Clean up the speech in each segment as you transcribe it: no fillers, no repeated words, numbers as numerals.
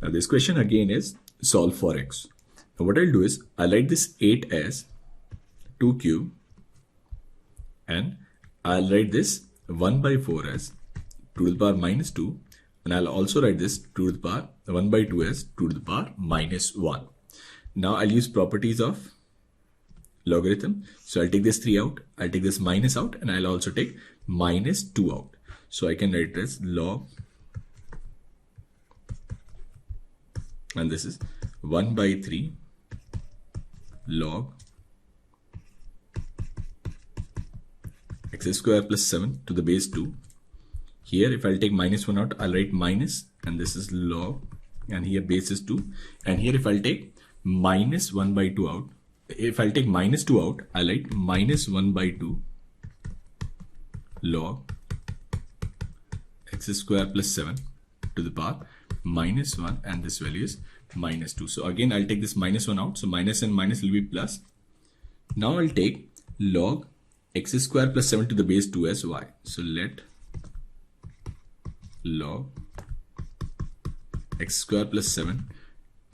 Now this question again is solve for x. Now what I'll do is I'll write this 8 as 2 cube and I'll write this 1 by 4 as 2 to the power minus 2, and I'll also write this 2 to the power 1 by 2 as 2 to the power minus 1. Now I'll use properties of logarithm. So I'll take this 3 out, I'll take this minus out, and I'll also take minus 2 out. So I can write it as log, and this is 1 by 3 log x square plus 7 to the base 2. Here if I'll take minus 1 out, I'll write minus, and this is log, and here base is 2. And here if I'll take minus 1 by 2 out, if I'll take minus 2 out, I'll write minus 1 by 2 log x square plus 7 to the power minus 1, and this value is minus 2. So again I'll take this minus 1 out, so minus and minus will be plus. Now I'll take log x square plus 7 to the base 2 as y. So let log x square plus 7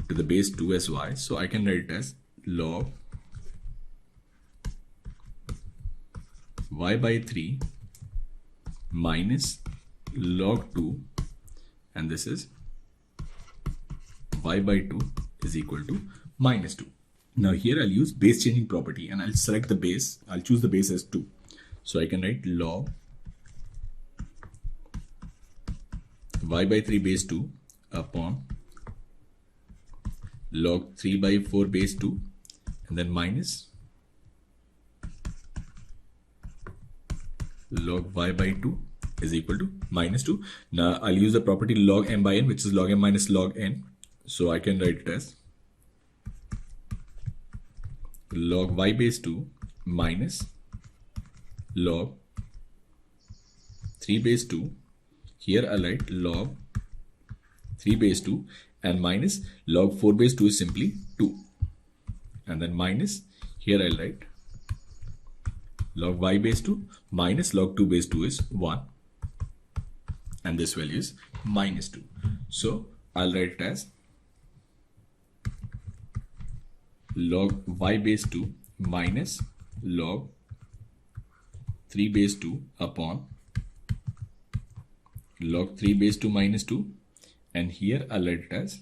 to the base 2 as y. So I can write it as log y by 3 minus log 2, and this is y by 2 is equal to minus 2. Now here I'll use base changing property, and I'll select the base. I'll choose the base as 2. So I can write log y by 3 base 2 upon log 3 by 4 base 2, and then minus log y by 2 is equal to minus 2. Now I'll use the property log m by n, which is log m minus log n. So I can write it as log y base 2 minus log 3 base 2. Here I'll write log 3 base 2, and minus log 4 base 2 is simply 2. And then minus, here I'll write log y base 2 minus log 2 base 2 is 1. And this value is minus 2. So I'll write it as log y base 2 minus log 3 base 2 upon log 3 base 2 minus 2, and here I'll write it as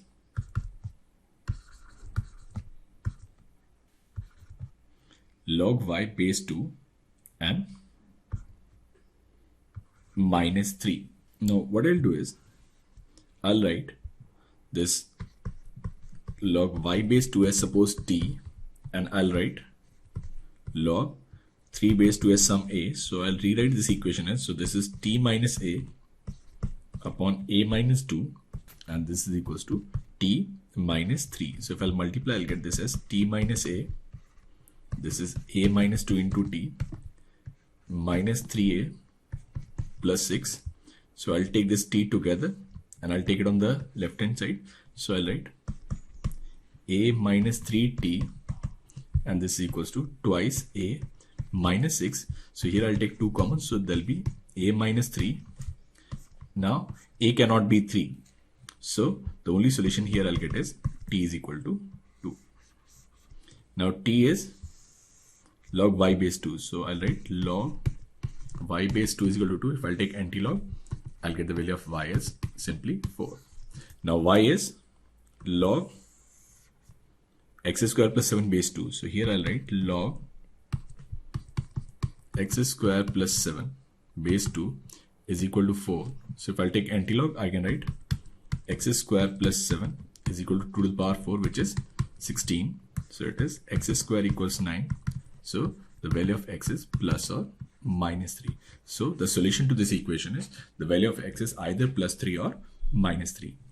log y base 2 and minus 3. Now what I'll do is I'll write this log y base 2 as suppose t, and I'll write log 3 base 2 as sum a. So I'll rewrite this equation as, so this is t minus a upon a minus 2, and this is equals to t minus 3. So if I'll multiply, I'll get this as t minus a, this is a minus 2 into t minus 3a plus 6. So I'll take this t together and I'll take it on the left hand side. So I'll write a minus 3t, and this is equals to twice a minus 6. So here I'll take 2 common, so there'll be a minus 3. Now a cannot be 3, so the only solution here I'll get is t is equal to 2. Now t is log y base 2, so I'll write log y base 2 is equal to 2. If I'll take anti-log, I'll get the value of y as simply 4. Now y is log x square plus 7 base 2. So here I'll write log x square plus 7 base 2 is equal to 4. So if I'll take anti-log, I can write x square plus 7 is equal to 2 to the power 4, which is 16. So it is x square equals 9. So the value of x is plus or minus 3. So the solution to this equation is the value of x is either plus 3 or minus 3.